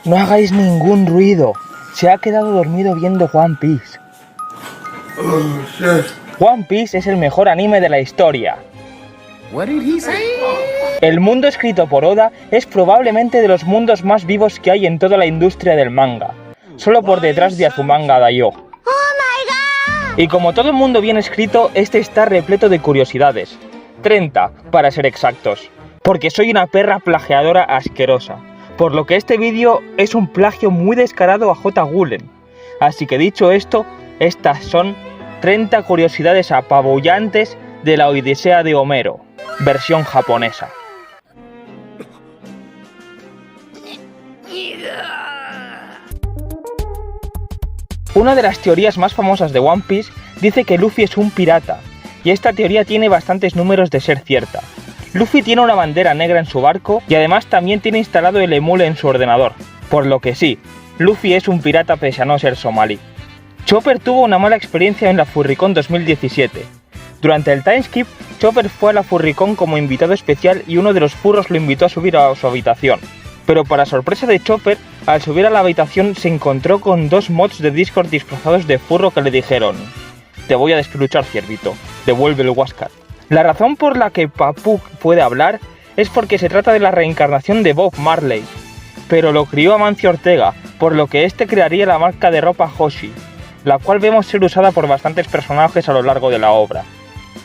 No hagáis ningún ruido. Se ha quedado dormido viendo One Piece. One Piece es el mejor anime de la historia. El mundo escrito por Oda es probablemente de los mundos más vivos que hay en toda la industria del manga, solo por detrás de Azumanga Daioh. Y como todo mundo bien escrito, este está repleto de curiosidades. 30, para ser exactos. Porque soy una perra plagiadora asquerosa. Por lo que este vídeo es un plagio muy descarado a J. Gullen. Así que dicho esto, estas son 30 curiosidades apabullantes de la Odisea de Homero, versión japonesa. Una de las teorías más famosas de One Piece dice que Luffy es un pirata, y esta teoría tiene bastantes números de ser cierta. Luffy tiene una bandera negra en su barco y además también tiene instalado el emule en su ordenador, por lo que sí, Luffy es un pirata pese a no ser somalí. Chopper tuvo una mala experiencia en la Furricon 2017. Durante el timeskip, Chopper fue a la Furricon como invitado especial y uno de los furros lo invitó a subir a su habitación. Pero para sorpresa de Chopper, al subir a la habitación se encontró con dos mods de Discord disfrazados de furro que le dijeron: "Te voy a despeluchar, ciervito, devuelve el Huáscar". La razón por la que Papu puede hablar es porque se trata de la reencarnación de Bob Marley, pero lo crió Amancio Ortega, por lo que este crearía la marca de ropa Hoshi, la cual vemos ser usada por bastantes personajes a lo largo de la obra.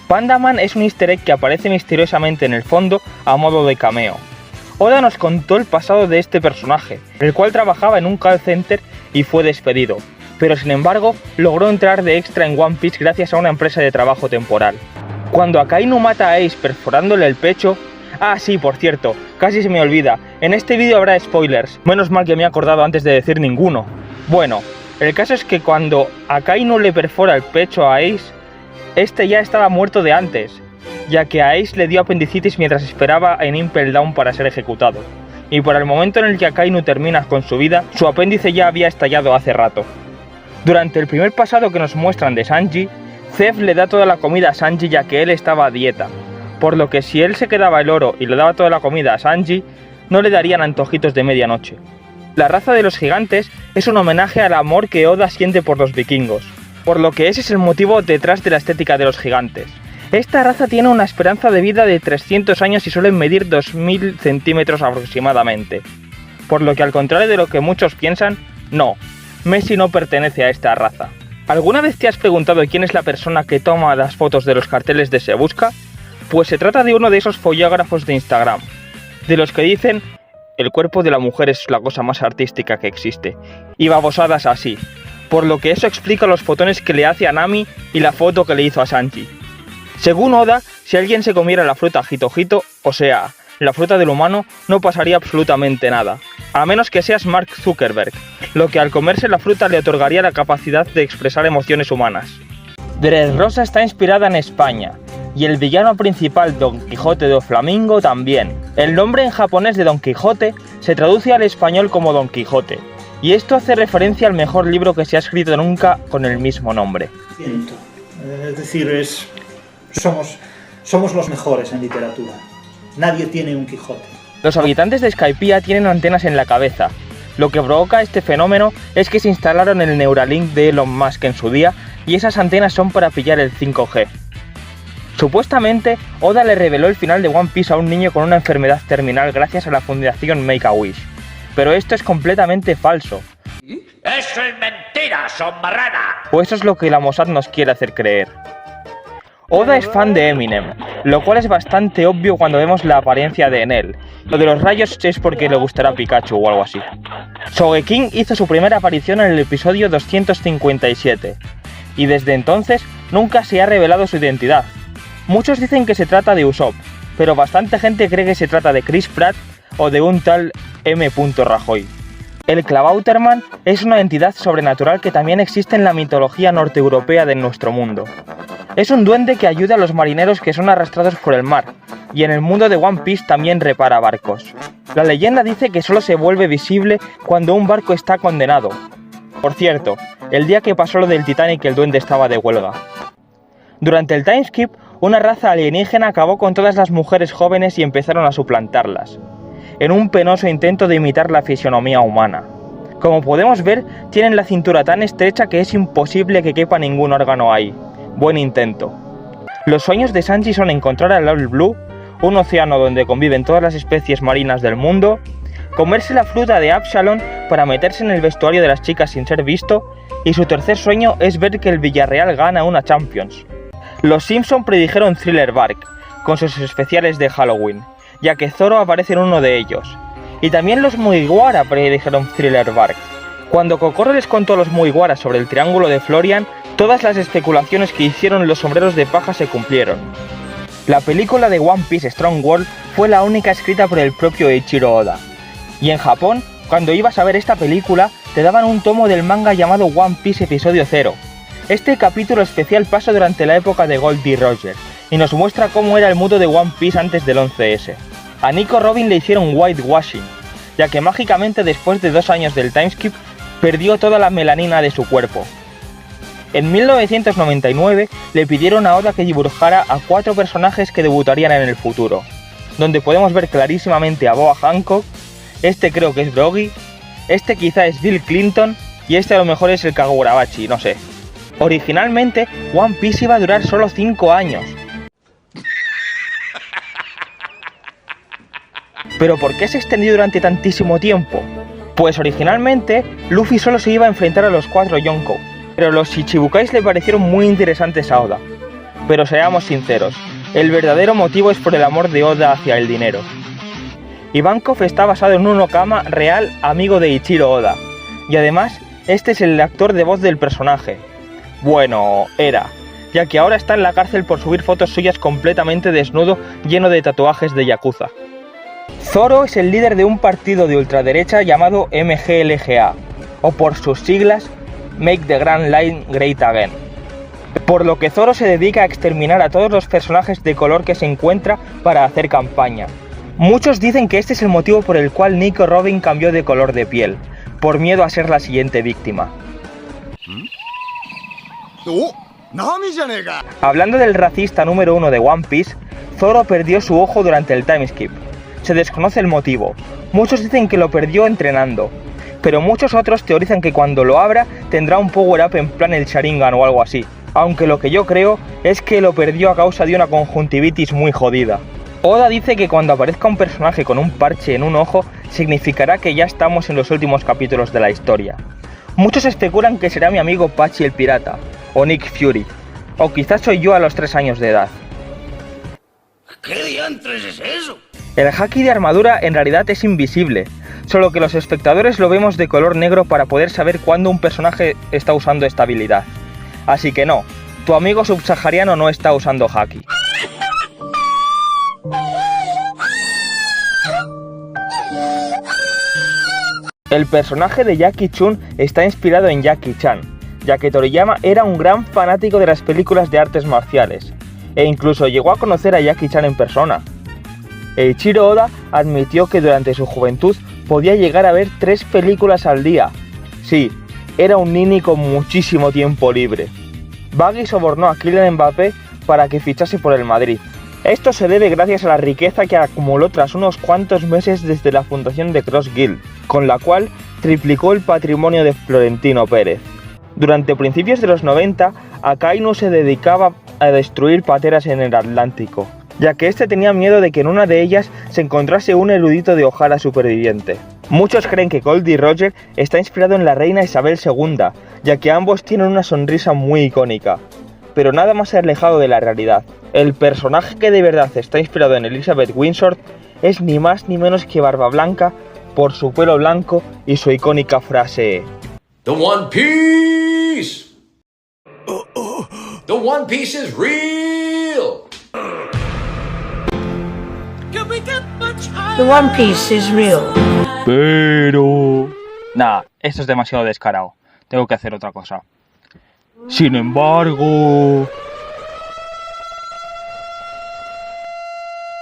Pandaman es un easter egg que aparece misteriosamente en el fondo a modo de cameo. Oda nos contó el pasado de este personaje, el cual trabajaba en un call center y fue despedido, pero sin embargo logró entrar de extra en One Piece gracias a una empresa de trabajo temporal. Cuando Akainu mata a Ace perforándole el pecho... Ah, sí, por cierto, casi se me olvida, en este vídeo habrá spoilers, menos mal que me he acordado antes de decir ninguno. Bueno, el caso es que cuando Akainu le perfora el pecho a Ace, este ya estaba muerto de antes, ya que a Ace le dio apendicitis mientras esperaba en Impel Down para ser ejecutado, y para el momento en el que Akainu termina con su vida, su apéndice ya había estallado hace rato. Durante el primer pasado que nos muestran de Sanji, Zeff le da toda la comida a Sanji ya que él estaba a dieta, por lo que si él se quedaba el oro y le daba toda la comida a Sanji, no le darían antojitos de medianoche. La raza de los gigantes es un homenaje al amor que Oda siente por los vikingos, por lo que ese es el motivo detrás de la estética de los gigantes. Esta raza tiene una esperanza de vida de 300 años y suelen medir 2000 centímetros aproximadamente, por lo que al contrario de lo que muchos piensan, no, Messi no pertenece a esta raza. ¿Alguna vez te has preguntado quién es la persona que toma las fotos de los carteles de Se Busca? Pues se trata de uno de esos follógrafos de Instagram, de los que dicen: el cuerpo de la mujer es la cosa más artística que existe, y babosadas así, por lo que eso explica los fotones que le hace a Nami y la foto que le hizo a Sanji. Según Oda, si alguien se comiera la fruta Hito Hito, o sea, la fruta del humano, no pasaría absolutamente nada, a menos que seas Mark Zuckerberg, lo que al comerse la fruta le otorgaría la capacidad de expresar emociones humanas. Dressrosa está inspirada en España, y el villano principal Don Quijote de Flamingo también. El nombre en japonés de Don Quijote se traduce al español como Don Quijote, y esto hace referencia al mejor libro que se ha escrito nunca con el mismo nombre. Es decir, somos los mejores en literatura. Nadie tiene un Quijote. Los habitantes de Skypiea tienen antenas en la cabeza. Lo que provoca este fenómeno es que se instalaron el Neuralink de Elon Musk en su día, y esas antenas son para pillar el 5G. Supuestamente, Oda le reveló el final de One Piece a un niño con una enfermedad terminal gracias a la fundación Make-A-Wish. Pero esto es completamente falso. ¡Eso es mentira, son marrana! O eso es lo que la Mossad nos quiere hacer creer. Oda es fan de Eminem, lo cual es bastante obvio cuando vemos la apariencia de Enel. Lo de los rayos es porque le gustará Pikachu o algo así. Sogeking hizo su primera aparición en el episodio 257, y desde entonces nunca se ha revelado su identidad. Muchos dicen que se trata de Usopp, pero bastante gente cree que se trata de Chris Pratt o de un tal M. Rajoy. El Klabauterman es una entidad sobrenatural que también existe en la mitología norteeuropea de nuestro mundo. Es un duende que ayuda a los marineros que son arrastrados por el mar, y en el mundo de One Piece también repara barcos. La leyenda dice que solo se vuelve visible cuando un barco está condenado. Por cierto, el día que pasó lo del Titanic el duende estaba de huelga. Durante el timeskip, una raza alienígena acabó con todas las mujeres jóvenes y empezaron a suplantarlas. en un penoso intento de imitar la fisonomía humana. Como podemos ver, tienen la cintura tan estrecha que es imposible que quepa ningún órgano ahí. Buen intento. Los sueños de Sanji son encontrar al All Blue, un océano donde conviven todas las especies marinas del mundo, comerse la fruta de Absalom para meterse en el vestuario de las chicas sin ser visto, y su tercer sueño es ver que el Villarreal gana una Champions. Los Simpson predijeron Thriller Bark, con sus especiales de Halloween, ya que Zoro aparece en uno de ellos. Y también los Mugiwara predijeron Thriller Bark. Cuando Kokoro les contó a los Mugiwara sobre el Triángulo de Florian, todas las especulaciones que hicieron los sombreros de paja se cumplieron. La película de One Piece Strong World fue la única escrita por el propio Eiichiro Oda. Y en Japón, cuando ibas a ver esta película, te daban un tomo del manga llamado One Piece Episodio 0. Este capítulo especial pasa durante la época de Goldie Roger, y nos muestra cómo era el mundo de One Piece antes del 11S. A Nico Robin le hicieron whitewashing, ya que mágicamente después de 2 años del timeskip, perdió toda la melanina de su cuerpo. En 1999 le pidieron a Oda que dibujara a 4 personajes que debutarían en el futuro, donde podemos ver clarísimamente a Boa Hancock, este creo que es Broggy, este quizá es Bill Clinton y este a lo mejor es el Kagurabachi, no sé. Originalmente One Piece iba a durar solo 5 años. ¿Pero por qué se extendió durante tantísimo tiempo? Pues originalmente Luffy solo se iba a enfrentar a los 4 Yonko, pero los Shichibukais le parecieron muy interesantes a Oda. Pero seamos sinceros, el verdadero motivo es por el amor de Oda hacia el dinero. Ivankov está basado en un Okama real amigo de Ichiro Oda, y además este es el actor de voz del personaje. Bueno, era, ya que ahora está en la cárcel por subir fotos suyas completamente desnudo lleno de tatuajes de yakuza. Zoro es el líder de un partido de ultraderecha llamado MGLGA, o por sus siglas, Make the Grand Line Great Again. Por lo que Zoro se dedica a exterminar a todos los personajes de color que se encuentra para hacer campaña. Muchos dicen que este es el motivo por el cual Nico Robin cambió de color de piel, por miedo a ser la siguiente víctima. Hablando del racista número 1 de One Piece, Zoro perdió su ojo durante el timeskip. Se desconoce el motivo. Muchos dicen que lo perdió entrenando, pero muchos otros teorizan que cuando lo abra tendrá un power-up en plan el Sharingan o algo así. Aunque lo que yo creo es que lo perdió a causa de una conjuntivitis muy jodida. Oda dice que cuando aparezca un personaje con un parche en un ojo, significará que ya estamos en los últimos capítulos de la historia. Muchos especulan que será mi amigo Pachi el pirata, o Nick Fury, o quizás soy yo a los 3 años de edad. ¿Qué diantres es eso? El haki de armadura en realidad es invisible, solo que los espectadores lo vemos de color negro para poder saber cuándo un personaje está usando esta habilidad. Así que no, tu amigo subsahariano no está usando haki. El personaje de Jackie Chun está inspirado en Jackie Chan, ya que Toriyama era un gran fanático de las películas de artes marciales, e incluso llegó a conocer a Jackie Chan en persona. Eiichiro Oda admitió que durante su juventud podía llegar a ver 3 películas al día. Sí, era un nini con muchísimo tiempo libre. Baggy sobornó a Kylian Mbappé para que fichase por el Madrid. Esto se debe gracias a la riqueza que acumuló tras unos cuantos meses desde la fundación de Cross Guild, con la cual triplicó el patrimonio de Florentino Pérez. Durante principios de los 90, Akainu se dedicaba a destruir pateras en el Atlántico, ya que este tenía miedo de que en una de ellas se encontrase un erudito de Ohara superviviente. Muchos creen que Goldie Roger está inspirado en la reina Isabel II, ya que ambos tienen una sonrisa muy icónica, pero nada más alejado de la realidad. El personaje que de verdad está inspirado en Elizabeth Windsor es ni más ni menos que Barba Blanca por su pelo blanco y su icónica frase: The One Piece! The One Piece is real! The One Piece is real. Pero... Nah, esto es demasiado descarado. Tengo que hacer otra cosa. Sin embargo...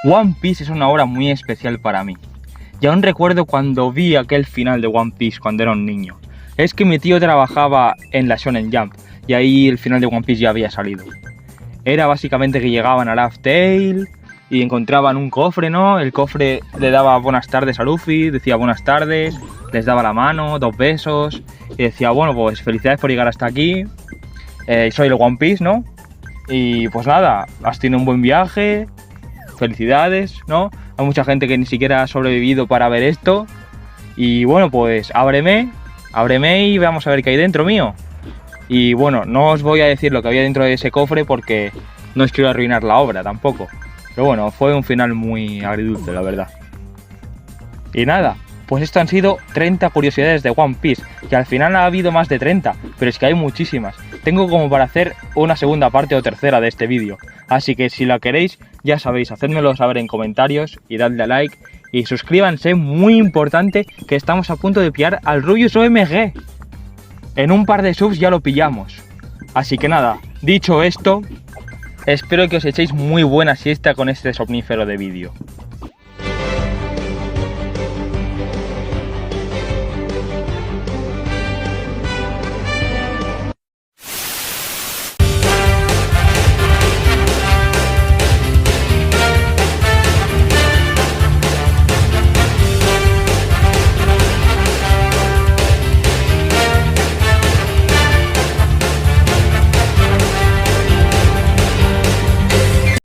One Piece es una obra muy especial para mí. Y aún recuerdo cuando vi aquel final de One Piece cuando era un niño. Es que mi tío trabajaba en la Shonen Jump y ahí el final de One Piece ya había salido. Era básicamente que llegaban a Laugh Tale, y encontraban un cofre, ¿no? El cofre le daba buenas tardes a Luffy, decía buenas tardes, les daba la mano, 2 besos, y decía, bueno, pues felicidades por llegar hasta aquí, soy el One Piece, ¿no? Y pues nada, has tenido un buen viaje, felicidades, ¿no? Hay mucha gente que ni siquiera ha sobrevivido para ver esto, y bueno, pues ábreme y vamos a ver qué hay dentro mío. Y bueno, no os voy a decir lo que había dentro de ese cofre porque no os quiero arruinar la obra tampoco. Pero bueno, fue un final muy agridulce, la verdad. Y nada, pues esto han sido 30 curiosidades de One Piece, que al final ha habido más de 30, pero es que hay muchísimas. Tengo como para hacer una segunda parte o tercera de este vídeo. Así que si la queréis, ya sabéis, hacedmelo saber en comentarios y dadle a like. Y suscríbanse, muy importante, que estamos a punto de pillar al Rubius OMG. En un par de subs ya lo pillamos. Así que nada, dicho esto, espero que os echéis muy buena siesta con este somnífero de vídeo.